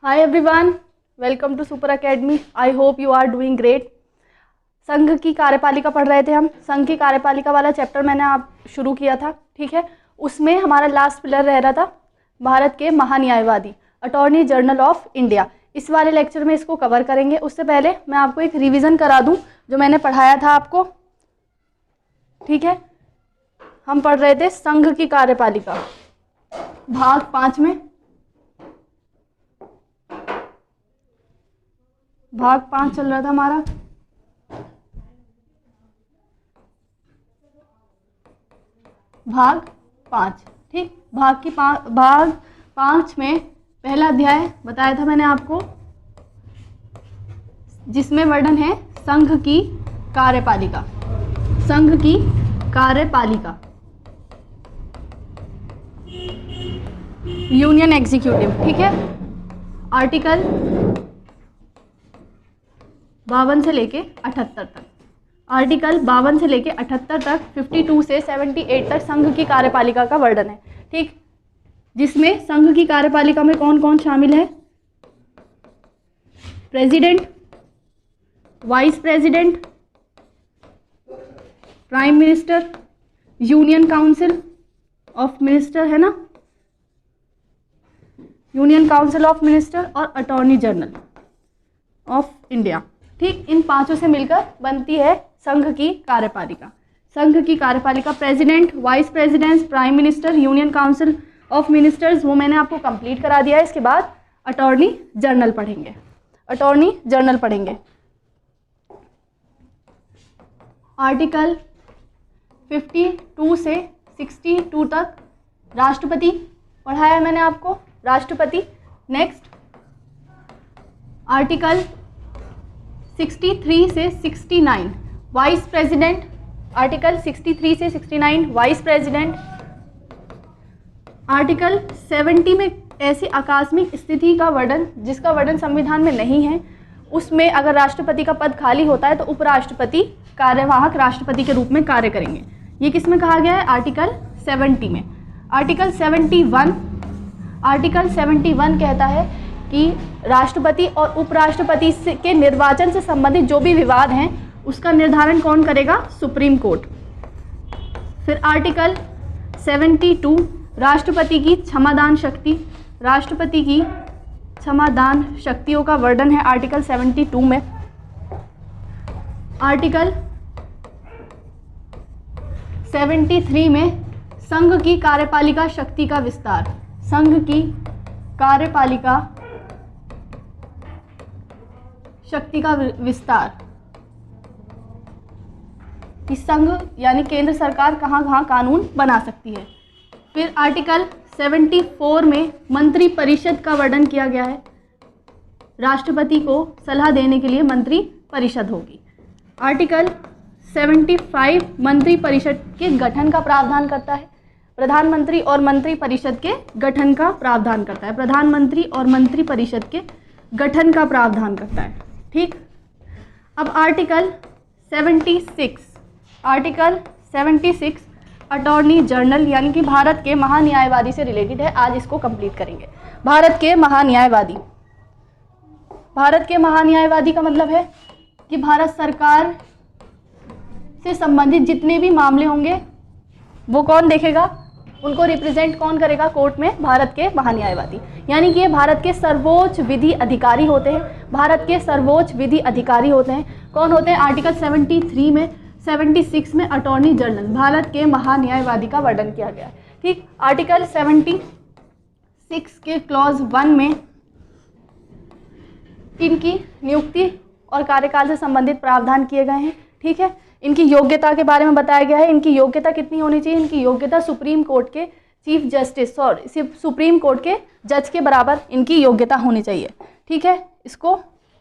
Hi everyone, welcome to super academy. I hope you are doing great. संघ की कार्यपालिका पढ़ रहे थे हम। संघ की कार्यपालिका वाला चैप्टर मैंने आप शुरू किया था, ठीक है। उसमें हमारा लास्ट पिलर रह रहा था भारत के महान्यायवादी, अटॉर्नी जनरल ऑफ इंडिया। इस वाले लेक्चर में इसको कवर करेंगे। उससे पहले मैं आपको एक रिवीजन करा दूं जो मैंने पढ़ाया था आपको, ठीक है। हम पढ़ रहे थे संघ की कार्यपालिका भाग 5 में। भाग 5 चल रहा था हमारा। भाग 5, ठीक। भाग 5 में पहला अध्याय बताया था मैंने आपको, जिसमें वर्णन है संघ की कार्यपालिका। संघ की कार्यपालिका, यूनियन एग्जीक्यूटिव, ठीक है। आर्टिकल 52 से लेके 78 तक, आर्टिकल 52 से लेके 78 तक, 52 से 78 तक संघ की कार्यपालिका का वर्णन है, ठीक। जिसमें संघ की कार्यपालिका में कौन कौन शामिल है? President, vice president, prime minister, union council of minister, है ना, यूनियन काउंसिल ऑफ मिनिस्टर, और अटॉर्नी जनरल ऑफ इंडिया, ठीक। इन पांचों से मिलकर बनती है संघ की कार्यपालिका। संघ की कार्यपालिका president, vice president, prime minister, union council of ministers, वो मैंने आपको कंप्लीट करा दिया है। इसके बाद अटॉर्नी जनरल पढ़ेंगे। अटॉर्नी जनरल पढ़ेंगे। आर्टिकल 52 से 62 तक राष्ट्रपति पढ़ाया मैंने आपको, राष्ट्रपति। नेक्स्ट आर्टिकल 63 से 69 वाइस प्रेसिडेंट, आर्टिकल 63 से 69 वाइस प्रेसिडेंट। आर्टिकल 70 में ऐसी आकस्मिक स्थिति का वर्णन जिसका वर्णन संविधान में नहीं है, उसमें अगर राष्ट्रपति का पद खाली होता है तो उपराष्ट्रपति कार्यवाहक राष्ट्रपति के रूप में कार्य करेंगे। ये किस में कहा गया है? आर्टिकल 70 में। आर्टिकल 71 कहता है कि राष्ट्रपति और उपराष्ट्रपति के निर्वाचन से संबंधित जो भी विवाद हैं उसका निर्धारण कौन करेगा? Supreme court. फिर आर्टिकल 72 राष्ट्रपति की क्षमादान शक्ति, राष्ट्रपति की क्षमादान शक्तियों का वर्णन है आर्टिकल 72 में। आर्टिकल 73 में संघ की कार्यपालिका शक्ति का विस्तार, संघ की कार्यपालिका शक्ति का विस्तार, कि संघ यानी केंद्र सरकार कहाँ कहाँ कानून बना सकती है। फिर आर्टिकल 74 में मंत्री परिषद का वर्णन किया गया है। राष्ट्रपति को सलाह देने के लिए मंत्री परिषद होगी। आर्टिकल 75 मंत्री परिषद के गठन का प्रावधान करता है। प्रधानमंत्री और मंत्री परिषद के गठन का प्रावधान करता है। प्रधानमंत्री और मंत्री परिषद के गठन का प्रावधान करता है, ठीक। अब आर्टिकल 76 अटॉर्नी जनरल यानी कि भारत के महान्यायवादी से रिलेटेड है। आज इसको कंप्लीट करेंगे। भारत के महान्यायवादी, भारत के महान्यायवादी का मतलब है कि भारत सरकार से संबंधित जितने भी मामले होंगे वो कौन देखेगा? उनको रिप्रेजेंट कौन करेगा कोर्ट में? भारत के महान्यायवादी। यानी कि ये भारत के सर्वोच्च विधि अधिकारी होते हैं। भारत के सर्वोच्च विधि अधिकारी होते हैं। कौन होते हैं? आर्टिकल 73 में 76 में अटॉर्नी जनरल, भारत के महान्यायवादी का वर्णन किया गया है, ठीक। आर्टिकल 76 के क्लॉज 1 में इनकी नियुक्ति और कार्यकाल से संबंधित प्रावधान किए गए हैं, ठीक है। इनकी योग्यता के बारे में बताया गया है। इनकी योग्यता कितनी होनी चाहिए? इनकी योग्यता सुप्रीम कोर्ट के चीफ जस्टिस और सुप्रीम कोर्ट के जज के बराबर इनकी योग्यता होनी चाहिए, ठीक है। इसको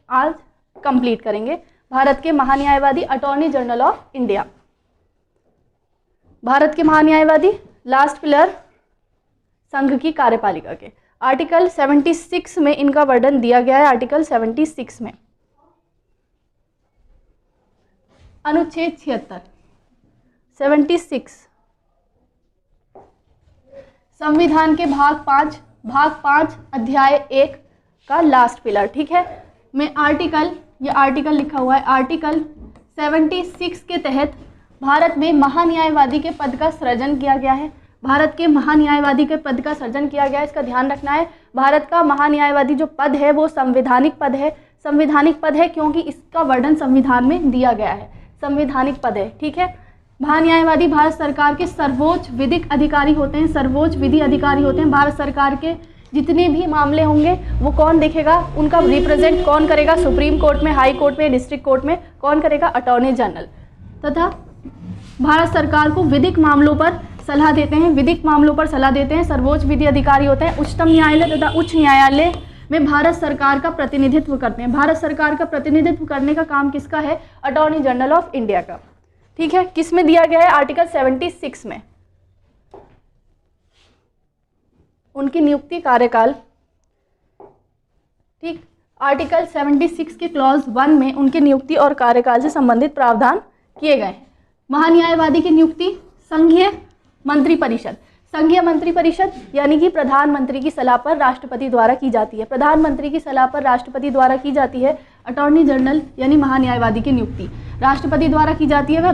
आज कंप्लीट करेंगे। भारत के महान्यायवादी, attorney general of India. Bharat के महान्यायवादी, लास्ट पिलर संघ की कार्यपालिका के। आर्टिकल 76 में इनका वर्णन दिया गया है। आर्टिकल 76 में अनुच्छेद 76 संविधान के भाग 5 अध्याय 1 का लास्ट पिलर। ठीक है, मैं ये आर्टिकल लिखा हुआ है, आर्टिकल 76 के तहत भारत में महान्यायवादी के पद का सृजन किया गया है। भारत के महान्यायवादी के पद का सृजन किया गया है, इसका ध्यान रखना है। भारत का महान्यायवादी जो पद है वो संवैधानिक पद है। संवैधानिक पद है क्योंकि इसका वर्णन संविधान में दिया गया है, संवैधानिक पद है। ठीक है, महान्यायवादी भारत सरकार के सर्वोच्च विधिक अधिकारी होते हैं, सर्वोच्च विधि अधिकारी होते हैं। भारत सरकार के जितने भी मामले होंगे वो कौन देखेगा, उनका रिप्रेजेंट कौन करेगा, सुप्रीम कोर्ट में, हाई कोर्ट में, डिस्ट्रिक्ट कोर्ट में कौन करेगा, अटॉर्नी जनरल। तथा भारत सरकार को विधिक मामलों पर सलाह देते हैं, विधिक मामलों पर सलाह देते हैं सर्वोच्च विधि अधिकारी होते हैं। उच्चतम न्यायालय तथा उच्च न्यायालय में भारत सरकार का प्रतिनिधित्व करते हैं। भारत सरकार का प्रतिनिधित्व करने का काम किसका है, अटॉर्नी जनरल ऑफ इंडिया का। ठीक है, किस में दिया गया है, आर्टिकल 76 में। उनकी नियुक्ति कार्यकाल, ठीक, आर्टिकल 76 के क्लॉज 1 में उनकी नियुक्ति और कार्यकाल से संबंधित प्रावधान किए गए हैं। महान्यायवादी की नियुक्ति संघीय मंत्रिपरिषद, संघीय मंत्रिपरिषद यानी कि प्रधानमंत्री की सलाह पर राष्ट्रपति द्वारा की जाती है। प्रधानमंत्री की सलाह पर राष्ट्रपति द्वारा की जाती है। अटॉर्नी जनरल यानी महान्यायवादी की नियुक्ति राष्ट्रपति द्वारा की जाती है। वह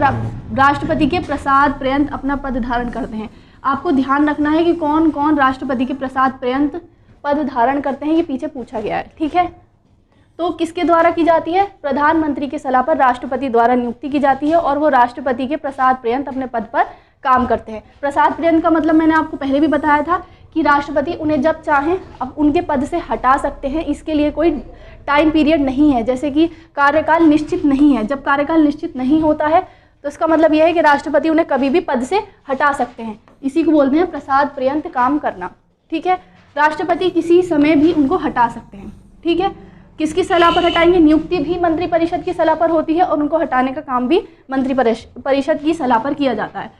राष्ट्रपति के प्रसाद पर्यंत अपना पद धारण करते हैं। आपको ध्यान रखना है कि कौन कौन राष्ट्रपति के प्रसाद पर्यंत पद धारण करते हैं, ये पीछे पूछा गया है। ठीक है, तो किसके द्वारा की जाती है, प्रधानमंत्री की सलाह पर राष्ट्रपति द्वारा नियुक्ति की जाती है और वो राष्ट्रपति के प्रसाद पर्यंत अपने पद पर काम करते हैं। प्रसाद पर्यंत का मतलब मैंने आपको पहले भी बताया था कि राष्ट्रपति उन्हें जब चाहें अब उनके पद से हटा सकते हैं। इसके लिए कोई टाइम पीरियड नहीं है, जैसे कि कार्यकाल निश्चित नहीं है। जब कार्यकाल निश्चित नहीं होता है तो इसका मतलब यह है कि राष्ट्रपति उन्हें कभी भी पद से हटा सकते हैं। इसी को बोलते हैं प्रसाद पर्यंत काम करना। ठीक है, राष्ट्रपति किसी समय भी उनको हटा सकते हैं। ठीक है, किसकी सलाह पर हटाएंगे, नियुक्ति भी मंत्रिपरिषद की सलाह पर होती है और उनको हटाने का काम भी मंत्रिपरिषद की सलाह पर किया जाता है।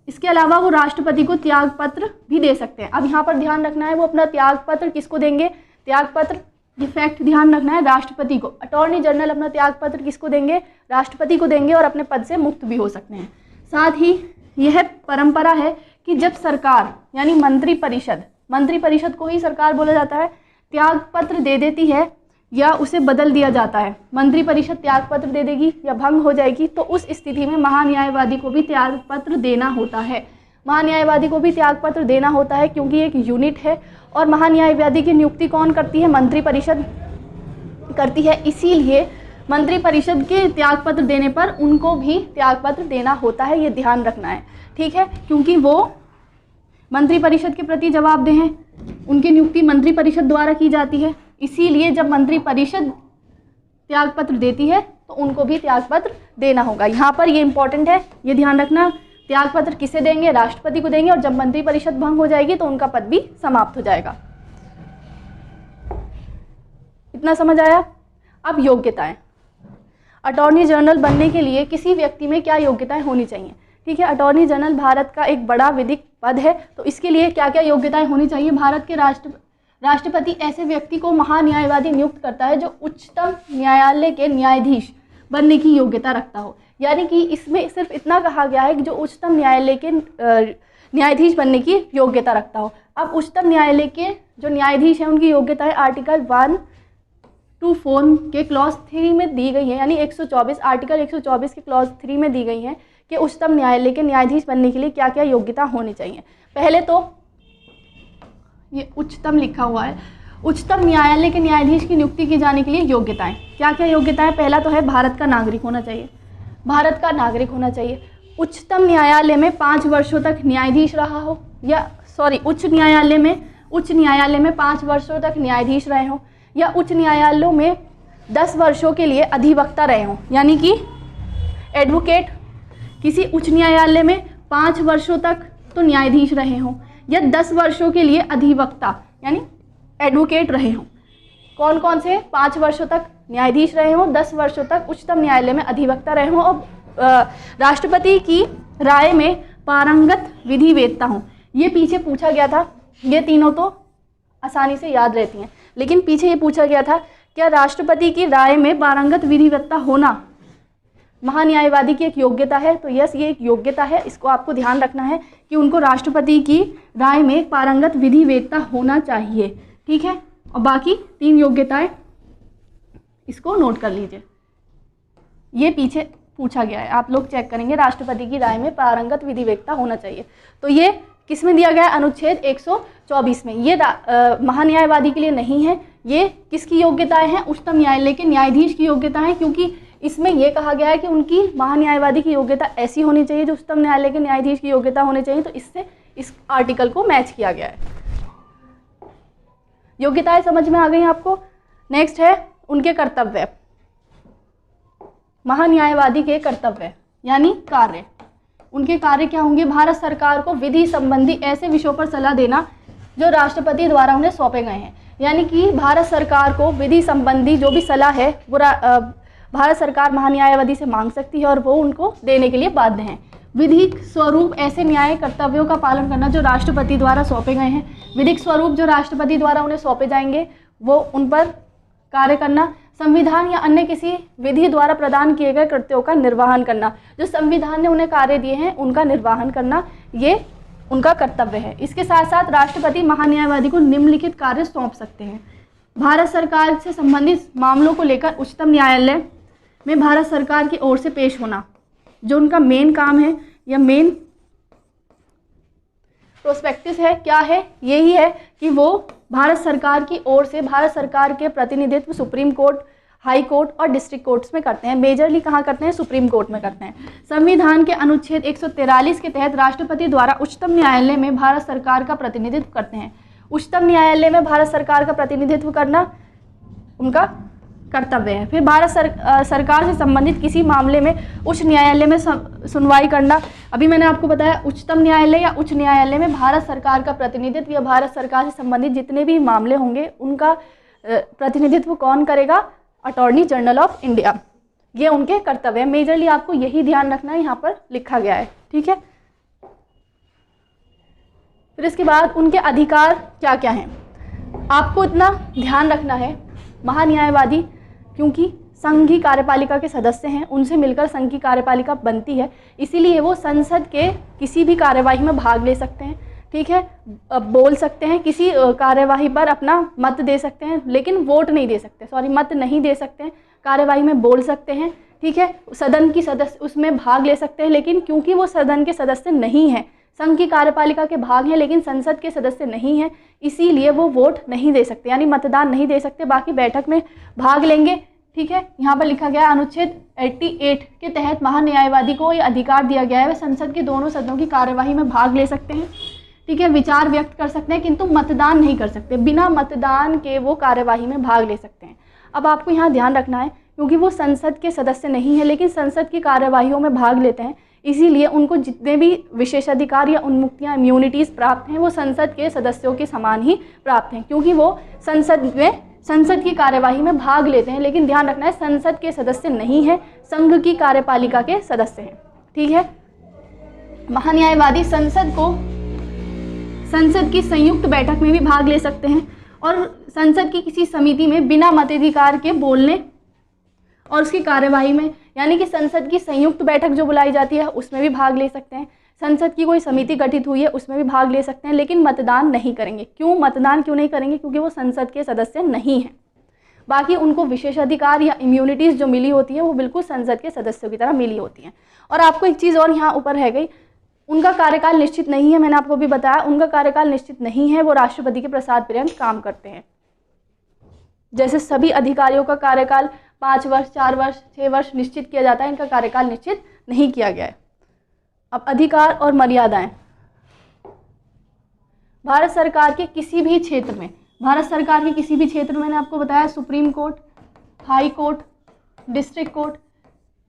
इसके अलावा वो राष्ट्रपति को त्याग पत्र भी दे सकते हैं। अब यहाँ पर ध्यान रखना है वो अपना त्याग पत्र किसको देंगे, त्याग पत्र डिफेक्ट ध्यान रखना है राष्ट्रपति को। अटॉर्नी जनरल अपना त्याग पत्र किसको देंगे, राष्ट्रपति को देंगे और अपने पद से मुक्त भी हो सकते हैं। साथ ही यह परंपरा है कि जब सरकार यानी मंत्रिपरिषद को ही सरकार बोला जाता है, त्याग पत्र दे देती है या उसे बदल दिया जाता है, मंत्रिपरिषद त्याग पत्र दे देगी या भंग हो जाएगी, तो उस स्थिति में महान्यायवादी को भी त्याग पत्र देना होता है। महान्यायवादी को भी त्याग पत्र देना होता है क्योंकि एक यूनिट है और महान्यायवादी की नियुक्ति कौन करती है, मंत्रिपरिषद करती है। इसीलिए मंत्रिपरिषद के त्याग पत्र देने पर उनको भी त्याग पत्र देना होता है, ये ध्यान रखना है। ठीक है, क्योंकि वो मंत्रिपरिषद के प्रति जवाबदेह हैं, उनकी नियुक्ति मंत्रिपरिषद द्वारा की जाती है। इसीलिए जब मंत्रिपरिषद त्याग पत्र देती है तो उनको भी त्याग पत्र देना होगा। यहाँ पर ये इंपॉर्टेंट है, ये ध्यान रखना, त्याग पत्र किसे देंगे, राष्ट्रपति को देंगे और जब मंत्रिपरिषद भंग हो जाएगी तो उनका पद भी समाप्त हो जाएगा। इतना समझ आया। अब योग्यताएं, अटॉर्नी जनरल बनने के लिए किसी व्यक्ति में क्या योग्यताएं होनी चाहिए। ठीक है, अटॉर्नी जनरल भारत का एक बड़ा विधिक पद है, तो इसके लिए क्या क्या योग्यताएं होनी चाहिए। भारत के राष्ट्रपति ऐसे व्यक्ति को महान्यायवादी नियुक्त करता है जो उच्चतम न्यायालय के न्यायाधीश बनने की योग्यता रखता हो। यानी कि इसमें सिर्फ इतना कहा गया है कि जो उच्चतम न्यायालय के न्यायाधीश बनने की योग्यता रखता हो। अब उच्चतम न्यायालय के जो न्यायाधीश हैं उनकी योग्यताएं आर्टिकल 124 के क्लॉज 3 में दी गई है, यानी 124 आर्टिकल 124 के क्लॉज 3 में दी गई हैं कि उच्चतम न्यायालय के न्यायाधीश बनने के लिए क्या क्या योग्यता होनी चाहिए। पहले तो ये उच्चतम लिखा हुआ है, उच्चतम न्यायालय के न्यायाधीश की नियुक्ति की जाने के लिए योग्यताएं, क्या क्या योग्यताएं। पहला तो है भारत का नागरिक होना चाहिए, भारत का नागरिक होना चाहिए। उच्चतम न्यायालय में 5 वर्षों तक न्यायाधीश रहा हो, या उच्च न्यायालय में 5 वर्षों तक न्यायाधीश रहे हों, या उच्च न्यायालयों में 10 वर्षों के लिए अधिवक्ता रहे हों, यानी कि एडवोकेट। किसी उच्च न्यायालय में 5 वर्षों तक तो न्यायाधीश रहे हों या 10 वर्षों के लिए अधिवक्ता यानी एडवोकेट रहे हों। कौन कौन से, 5 वर्षों तक न्यायाधीश रहे हों, 10 वर्षों तक उच्चतम न्यायालय में अधिवक्ता रहे हों और राष्ट्रपति की राय में पारंगत विधिवेत्ता हों। ये पीछे पूछा गया था, ये तीनों तो आसानी से याद रहती हैं, लेकिन पीछे ये पूछा गया था क्या राष्ट्रपति की राय में पारंगत विधिवेत्ता होना महान्यायवादी की एक योग्यता है। तो यस, ये एक योग्यता है, इसको आपको ध्यान रखना है कि उनको राष्ट्रपति की राय में पारंगत विधिवेत्ता होना चाहिए। ठीक है, और बाकी 3 योग्यताएं इसको नोट कर लीजिए। ये पीछे पूछा गया है, आप लोग चेक करेंगे, राष्ट्रपति की राय में पारंगत विधिवेत्ता होना चाहिए। तो ये किस में दिया गया है? अनुच्छेद 124 में। ये महान्यायवादी के लिए नहीं है, ये किसकी योग्यताएं हैं? उच्चतम न्यायालय के न्यायाधीश की योग्यताएं, क्योंकि इसमें यह कहा गया है कि उनकी महान्यायवादी की योग्यता ऐसी होनी चाहिए जो उच्चतम न्यायालय के न्यायाधीश की योग्यता होनी चाहिए। तो इससे इस आर्टिकल को मैच किया गया है। योग्यताएं समझ में आ गई आपको। नेक्स्ट है उनके कर्तव्य, महान्यायवादी के कर्तव्य यानी कार्य। उनके कार्य क्या होंगे? भारत सरकार को विधि संबंधी ऐसे विषयों पर सलाह देना जो राष्ट्रपति द्वारा उन्हें सौंपे गए हैं। यानी कि भारत सरकार को विधि संबंधी जो भी सलाह है वो भारत सरकार महान्यायवादी से मांग सकती है और वो उनको देने के लिए बाध्य हैं। विधिक स्वरूप ऐसे न्याय कर्तव्यों का पालन करना जो राष्ट्रपति द्वारा सौंपे गए हैं। विधिक स्वरूप जो राष्ट्रपति द्वारा उन्हें सौंपे जाएंगे वो उन पर कार्य करना। संविधान या अन्य किसी विधि द्वारा प्रदान किए गए कृत्यों का निर्वहन करना, जो संविधान ने उन्हें कार्य दिए हैं उनका निर्वहन करना, ये उनका कर्तव्य है। इसके साथ साथ राष्ट्रपति महान्यायवादी को निम्नलिखित कार्य सौंप सकते हैं। भारत सरकार से संबंधित मामलों को लेकर उच्चतम न्यायालय में भारत सरकार की ओर से पेश होना, जो उनका मेन काम है या मेन प्रोस्पेक्टिस है, क्या है? यही है कि वो भारत सरकार की ओर से भारत सरकार के प्रतिनिधित्व सुप्रीम कोर्ट, हाई कोर्ट और डिस्ट्रिक्ट कोर्ट्स में करते हैं। मेजरली कहाँ करते हैं? सुप्रीम कोर्ट में करते हैं। संविधान के अनुच्छेद 143 के तहत राष्ट्रपति द्वारा उच्चतम न्यायालय में भारत सरकार का प्रतिनिधित्व करते हैं। उच्चतम न्यायालय में भारत सरकार का प्रतिनिधित्व करना उनका कर्तव्य है। फिर भारत सरकार से संबंधित किसी मामले में उच्च न्यायालय में सुनवाई करना। अभी मैंने आपको बताया उच्चतम न्यायालय या उच्च न्यायालय में भारत सरकार का प्रतिनिधित्व या भारत सरकार से संबंधित जितने भी मामले होंगे उनका प्रतिनिधित्व कौन करेगा? Attorney general of India. ये उनके कर्तव्य है। मेजरली आपको यही ध्यान रखना है, यहाँ पर लिखा गया है, ठीक है। फिर इसके बाद उनके अधिकार क्या क्या हैं, आपको इतना ध्यान रखना है। महान्यायवादी क्योंकि संघ की कार्यपालिका के सदस्य हैं, उनसे मिलकर संघ की कार्यपालिका बनती है, इसीलिए वो संसद के किसी भी कार्यवाही में भाग ले सकते हैं, ठीक है, बोल सकते हैं, किसी कार्यवाही पर अपना मत दे सकते हैं, लेकिन वोट नहीं दे सकते, सॉरी मत नहीं दे सकते हैं, कार्यवाही में बोल सकते हैं, ठीक है, सदन की सदस्य उसमें भाग ले सकते हैं, लेकिन क्योंकि वो सदन के सदस्य नहीं हैं, संघ की कार्यपालिका के भाग हैं लेकिन संसद के सदस्य नहीं हैं, इसीलिए वो वोट नहीं दे सकते, यानी मतदान नहीं दे सकते, बाकी बैठक में भाग लेंगे, ठीक है। यहाँ पर लिखा गया अनुच्छेद 88 के तहत महान्यायवादी को ये अधिकार दिया गया है, वे संसद के दोनों सदनों की कार्यवाही में भाग ले सकते हैं, ठीक है, विचार व्यक्त कर सकते हैं, किंतु मतदान नहीं कर सकते, बिना मतदान के वो कार्यवाही में भाग ले सकते हैं। अब आपको यहाँ ध्यान रखना है, क्योंकि वो संसद के सदस्य नहीं है लेकिन संसद की कार्यवाहियों में भाग लेते हैं, इसीलिए उनको जितने भी विशेषाधिकार या उन्मुक्तियाँ इम्यूनिटीज़ प्राप्त हैं वो संसद के सदस्यों के समान ही प्राप्त हैं, क्योंकि वो संसद की कार्यवाही में भाग लेते हैं, लेकिन ध्यान रखना है संसद के सदस्य नहीं है, संघ की कार्यपालिका के सदस्य हैं, ठीक है। महान्यायवादी संसद की संयुक्त बैठक में भी भाग ले सकते हैं और संसद की किसी समिति में बिना मताधिकार के बोलने और उसकी कार्यवाही में, यानी कि संसद की संयुक्त बैठक जो बुलाई जाती है उसमें भी भाग ले सकते हैं, संसद की कोई समिति गठित हुई है उसमें भी भाग ले सकते हैं, लेकिन मतदान नहीं करेंगे। क्यों मतदान क्यों नहीं करेंगे? क्योंकि वो संसद के सदस्य नहीं हैं। बाकी उनको विशेषाधिकार या इम्यूनिटीज़ जो मिली होती है वो बिल्कुल संसद के सदस्यों की तरह मिली होती हैं। और आपको एक चीज़ और यहाँ ऊपर रह गई, उनका कार्यकाल निश्चित नहीं है, मैंने आपको भी बताया उनका कार्यकाल निश्चित नहीं है, वो राष्ट्रपति के प्रसाद पर्यंत काम करते हैं। जैसे सभी अधिकारियों का कार्यकाल 5 वर्ष, 4 वर्ष, 6 वर्ष निश्चित किया जाता है, इनका कार्यकाल निश्चित नहीं किया गया है। अब अधिकार और मर्यादाएं, भारत सरकार के किसी भी क्षेत्र में, मैंने आपको बताया supreme court, high court, district court,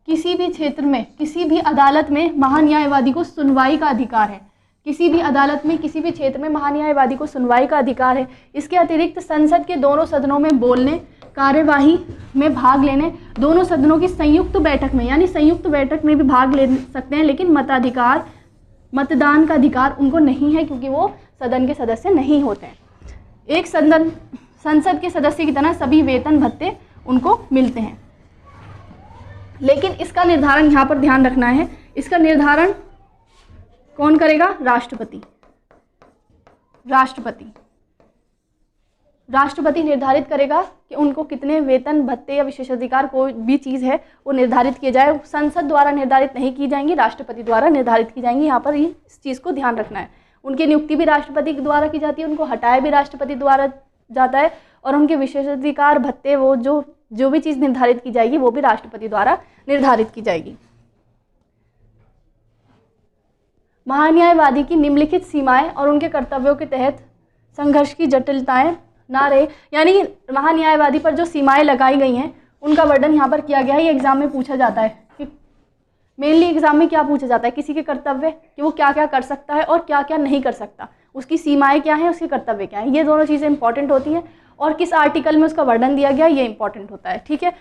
किसी भी क्षेत्र में, किसी भी अदालत में महान्यायवादी को सुनवाई का अधिकार है, किसी भी अदालत में, किसी भी क्षेत्र में महान्यायवादी को सुनवाई का अधिकार है। इसके अतिरिक्त संसद के दोनों सदनों में बोलने, कार्यवाही में भाग लेने, दोनों सदनों की संयुक्त बैठक में, यानी संयुक्त बैठक में भी भाग ले सकते हैं, लेकिन मतदान का अधिकार उनको नहीं है, क्योंकि वो सदन के सदस्य नहीं होते हैं। एक संसद के सदस्य की तरह सभी वेतन भत्ते उनको मिलते हैं, लेकिन इसका निर्धारण यहाँ पर ध्यान रखना है, इसका निर्धारण कौन करेगा? राष्ट्रपति। राष्ट्रपति निर्धारित करेगा कि उनको कितने वेतन भत्ते या विशेषाधिकार कोई भी चीज़ है वो निर्धारित किए जाए। संसद द्वारा निर्धारित नहीं की जाएंगी, राष्ट्रपति द्वारा निर्धारित की जाएंगी। यहाँ पर इस चीज़ को ध्यान रखना है। उनकी नियुक्ति भी राष्ट्रपति के द्वारा की जाती है, उनको हटाया भी राष्ट्रपति द्वारा जाता है, और उनके विशेषाधिकार भत्ते वो जो भी चीज़ निर्धारित की जाएगी वो भी राष्ट्रपति द्वारा निर्धारित की जाएगी। महान्यायवादी की निम्नलिखित सीमाएं और उनके कर्तव्यों के तहत संघर्ष की जटिलताएं ना रहे, यानी महान्यायवादी पर जो सीमाएं लगाई गई हैं उनका वर्णन यहाँ पर किया गया है। ये एग्जाम में पूछा जाता है कि मेनली एग्जाम में क्या पूछा जाता है, किसी के कर्तव्य कि वो क्या क्या कर सकता है और क्या क्या नहीं कर सकता, उसकी सीमाएं क्या हैं, उसके कर्तव्य क्या हैं, ये दोनों चीज़ें इंपॉर्टेंट होती हैं। और किस आर्टिकल में उसका वर्णन दिया गया ये इंपॉर्टेंट होता है। ठीक है,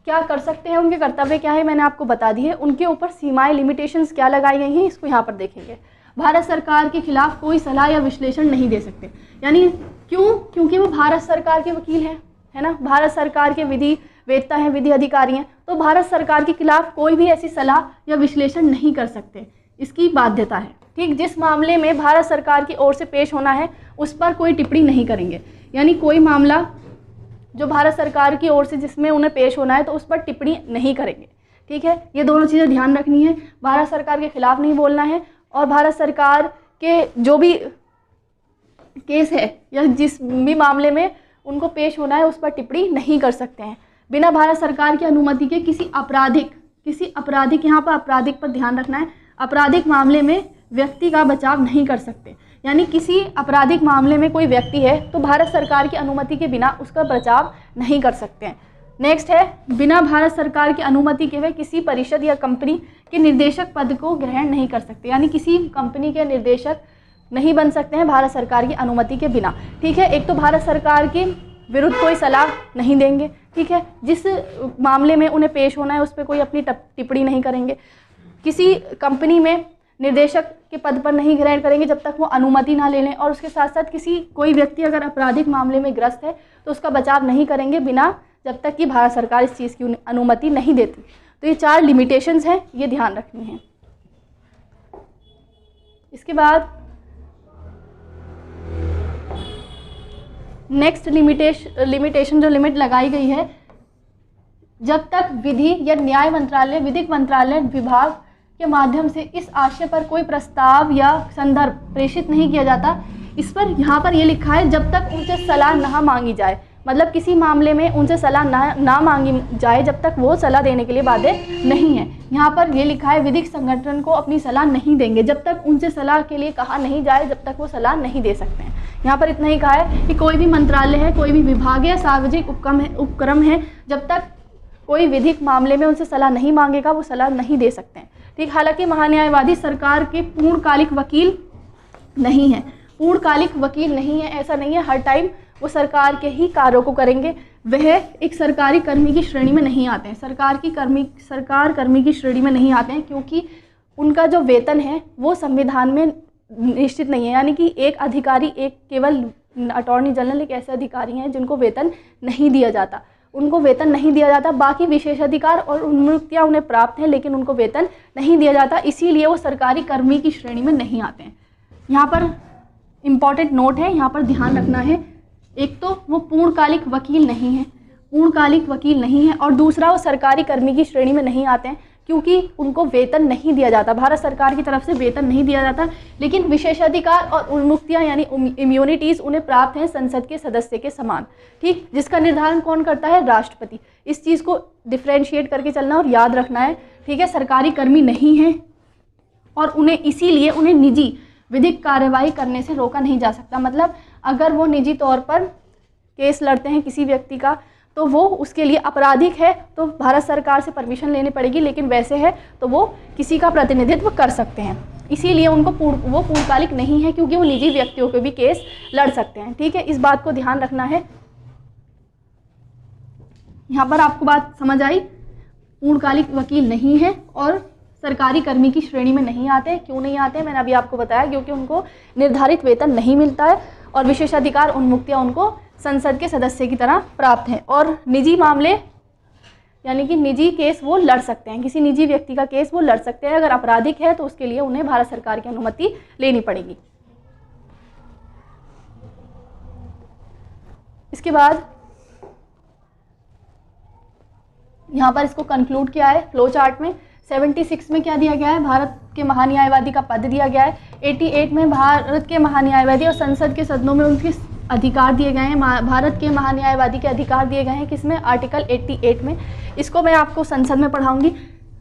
क्या कर सकते हैं, उनके कर्तव्य क्या है, मैंने आपको बता दी है। उनके ऊपर सीमाएं लिमिटेशंस क्या लगाई गई हैं, इसको यहाँ पर देखेंगे। भारत सरकार के खिलाफ कोई सलाह या विश्लेषण नहीं दे सकते, यानी क्यों? क्योंकि वो भारत सरकार के वकील हैं, है ना, भारत सरकार के विधि वेत्ता हैं, विधि अधिकारी हैं, तो भारत सरकार के खिलाफ कोई भी ऐसी सलाह या विश्लेषण नहीं कर सकते, इसकी बाध्यता है। ठीक, जिस मामले में भारत सरकार की ओर से पेश होना है उस पर कोई टिप्पणी नहीं करेंगे, यानी कोई मामला जो भारत सरकार की ओर से जिसमें उन्हें पेश होना है तो उस पर टिप्पणी नहीं करेंगे। ठीक है, ये दोनों चीज़ें ध्यान रखनी है, भारत सरकार के खिलाफ नहीं बोलना है, और भारत सरकार के जो भी केस है या जिस भी मामले में उनको पेश होना है उस पर टिप्पणी नहीं कर सकते हैं। बिना भारत सरकार की अनुमति के किसी आपराधिक यहाँ पर आपराधिक पर ध्यान रखना है, आपराधिक मामले में व्यक्ति का बचाव नहीं कर सकते, यानी किसी आपराधिक मामले में कोई व्यक्ति है तो भारत सरकार की अनुमति के बिना उसका बचाव नहीं कर सकते हैं। नेक्स्ट है, बिना भारत सरकार की अनुमति के वे किसी परिषद या कंपनी के निर्देशक पद को ग्रहण नहीं कर सकते, यानी किसी कंपनी के निर्देशक नहीं बन सकते हैं भारत सरकार की अनुमति के बिना। ठीक है, एक तो भारत सरकार के विरुद्ध कोई सलाह नहीं देंगे, ठीक है, जिस मामले में उन्हें पेश होना है उस पर कोई अपनी टिप्पणी नहीं करेंगे, किसी कंपनी में निर्देशक के पद पर नहीं ग्रहण करेंगे जब तक वो अनुमति ना ले लें, और उसके साथ साथ कोई व्यक्ति अगर आपराधिक मामले में ग्रस्त है तो उसका बचाव नहीं करेंगे बिना जब तक कि भारत सरकार इस चीज़ की अनुमति नहीं देती। तो ये 4 लिमिटेशंस हैं, ये ध्यान रखनी है। इसके बाद नेक्स्ट लिमिटेशन जो लिमिट लगाई गई है, जब तक विधि या न्याय मंत्रालय विधिक मंत्रालय विभाग के माध्यम से इस आशय पर कोई प्रस्ताव या संदर्भ प्रेषित नहीं किया जाता, इस पर यहाँ पर ये लिखा है जब तक उनसे सलाह ना मांगी जाए, मतलब किसी मामले में उनसे सलाह ना मांगी जाए जब तक वो सलाह देने के लिए बाध्य नहीं है। यहाँ पर ये लिखा है विधिक संगठन को अपनी सलाह नहीं देंगे, जब तक उनसे सलाह के लिए कहा नहीं जाए जब तक वो सलाह नहीं दे सकते हैं। यहाँ पर इतना ही कहा है कि कोई भी मंत्रालय है, कोई भी विभाग है, सार्वजनिक उपक्रम है, जब तक कोई विधिक मामले में उनसे सलाह नहीं मांगेगा वो सलाह नहीं दे सकते हैं। ठीक, हालांकि महान्यायवादी सरकार के पूर्णकालिक वकील नहीं है, पूर्णकालिक वकील नहीं है, ऐसा नहीं है, हर टाइम वो सरकार के ही कार्यों को करेंगे, वह एक सरकारी कर्मी की श्रेणी में नहीं आते हैं, सरकार कर्मी की श्रेणी में नहीं आते हैं, क्योंकि उनका जो वेतन है वो संविधान में निश्चित नहीं है, यानी कि एक अधिकारी, एक केवल अटॉर्नी जनरल एक ऐसे अधिकारी हैं जिनको वेतन नहीं दिया जाता, उनको वेतन नहीं दिया जाता, बाकी विशेषाधिकार और उन्मुक्तियाँ उन्हें प्राप्त हैं लेकिन उनको वेतन नहीं दिया जाता, इसीलिए वो सरकारी कर्मी की श्रेणी में नहीं आते हैं। यहाँ पर इम्पॉर्टेंट नोट है, यहाँ पर ध्यान रखना है, एक तो वो पूर्णकालिक वकील नहीं है, और दूसरा वो सरकारी कर्मी की श्रेणी में नहीं आते हैं क्योंकि उनको वेतन नहीं दिया जाता, भारत सरकार की तरफ से वेतन नहीं दिया जाता, लेकिन विशेषाधिकार और उन्मुक्तियाँ यानी इम्यूनिटीज़ उन्हें प्राप्त हैं संसद के सदस्य के समान। ठीक, जिसका निर्धारण कौन करता है? राष्ट्रपति। इस चीज़ को डिफ्रेंशिएट करके चलना और याद रखना है। ठीक है, सरकारी कर्मी नहीं है और इसीलिए उन्हें निजी विधिक कार्यवाही करने से रोका नहीं जा सकता, मतलब अगर वो निजी तौर पर केस लड़ते हैं किसी व्यक्ति का तो वो उसके लिए आपराधिक है तो भारत सरकार से परमिशन लेनी पड़ेगी, लेकिन वैसे है तो वो किसी का प्रतिनिधित्व कर सकते हैं, इसीलिए उनको वो पूर्णकालिक नहीं है क्योंकि वो निजी व्यक्तियों के भी केस लड़ सकते हैं। ठीक है, इस बात को ध्यान रखना है। यहाँ पर आपको बात समझ आई, पूर्णकालिक वकील नहीं है और सरकारी कर्मी की श्रेणी में नहीं आते। क्यों नहीं आते? मैंने अभी आपको बताया, क्योंकि उनको निर्धारित वेतन नहीं मिलता है और विशेषाधिकार उन्मुक्तियाँ उनको संसद के सदस्य की तरह प्राप्त हैं, और निजी मामले यानी कि निजी केस वो लड़ सकते हैं, किसी निजी व्यक्ति का केस वो लड़ सकते हैं। अगर आपराधिक है तो उसके लिए उन्हें भारत सरकार की अनुमति लेनी पड़ेगी। इसके बाद यहाँ पर इसको कंक्लूड किया है फ्लो चार्ट में। 76 में क्या दिया गया है, भारत के महान्यायवादी का पद दिया गया है। 88 में भारत के महान्यायवादी और संसद के सदनों में उनके अधिकार दिए गए हैं। भारत के महान्यायवादी के अधिकार दिए गए हैं किसमें, आर्टिकल 88 में। इसको मैं आपको संसद में पढ़ाऊंगी।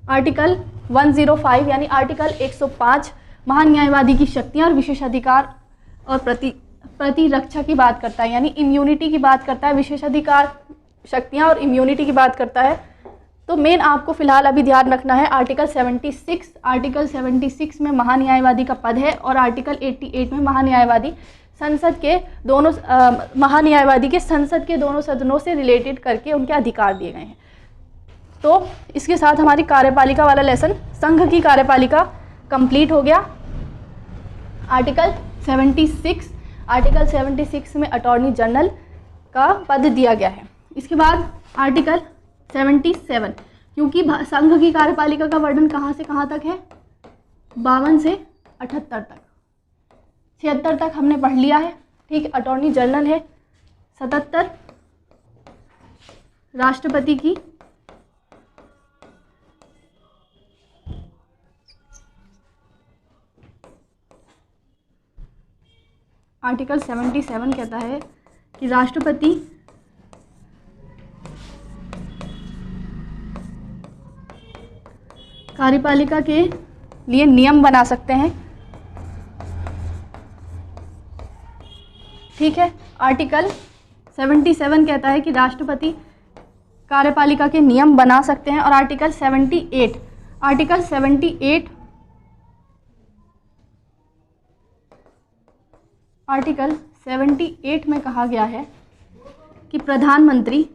आर्टिकल 105 यानी आर्टिकल 105 महान्यायवादी की शक्तियाँ और विशेषाधिकार और प्रतिरक्षा की बात करता है, यानी इम्यूनिटी की बात करता है। विशेषाधिकार, शक्तियाँ और इम्यूनिटी की बात करता है। तो मेन आपको फिलहाल अभी ध्यान रखना है आर्टिकल 76। आर्टिकल 76 में महान्यायवादी का पद है और आर्टिकल 88 में महान्यायवादी संसद के दोनों महान्यायवादी के संसद के दोनों सदनों से रिलेटेड करके उनके अधिकार दिए गए हैं। तो इसके साथ हमारी कार्यपालिका वाला लेसन, संघ की कार्यपालिका कंप्लीट हो गया। आर्टिकल 76 में अटॉर्नी जनरल का पद दिया गया है। इसके बाद आर्टिकल 77, क्योंकि संघ की कार्यपालिका का वर्णन कहाँ से कहाँ तक है, 52 से 78 तक। 76 तक हमने पढ़ लिया है, ठीक। अटॉर्नी जनरल है। 77 राष्ट्रपति की आर्टिकल 77 कहता है कि राष्ट्रपति कार्यपालिका के लिए नियम बना सकते हैं, ठीक है। आर्टिकल 77 कहता है कि राष्ट्रपति कार्यपालिका के नियम बना सकते हैं। और आर्टिकल 78 में कहा गया है कि प्रधानमंत्री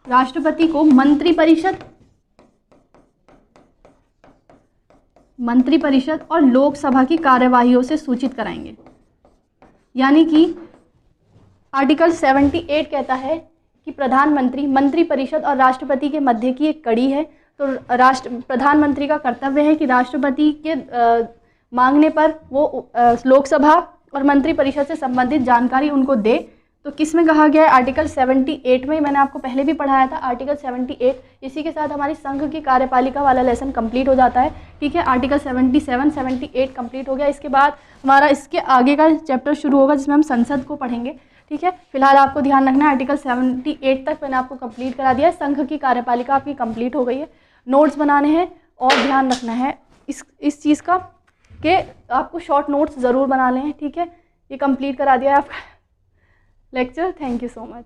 राष्ट्रपति को मंत्रिपरिषद और लोकसभा की कार्यवाहियों से सूचित कराएंगे। यानी कि आर्टिकल 78 कहता है कि प्रधानमंत्री, मंत्रिपरिषद और राष्ट्रपति के मध्य की एक कड़ी है। तो प्रधानमंत्री का कर्तव्य है कि राष्ट्रपति के मांगने पर वो लोकसभा और मंत्रिपरिषद से संबंधित जानकारी उनको दे। तो किस में कहा गया है, आर्टिकल 78 में। मैंने आपको पहले भी पढ़ाया था आर्टिकल 78। इसी के साथ हमारी संघ की कार्यपालिका वाला लेसन कंप्लीट हो जाता है, ठीक है। आर्टिकल 78 कंप्लीट हो गया। इसके बाद हमारा इसके आगे का चैप्टर शुरू होगा जिसमें हम संसद को पढ़ेंगे, ठीक है। फिलहाल आपको ध्यान रखना है आर्टिकल 78 तक मैंने आपको कंप्लीट करा दिया है। संघ की कार्यपालिका आपकी कंप्लीट हो गई है। नोट्स बनाने हैं और ध्यान रखना है इस चीज़ का कि आपको शॉर्ट नोट्स ज़रूर बना लें, ठीक है। ये कंप्लीट करा दिया है आपका lecture. Thank you so much.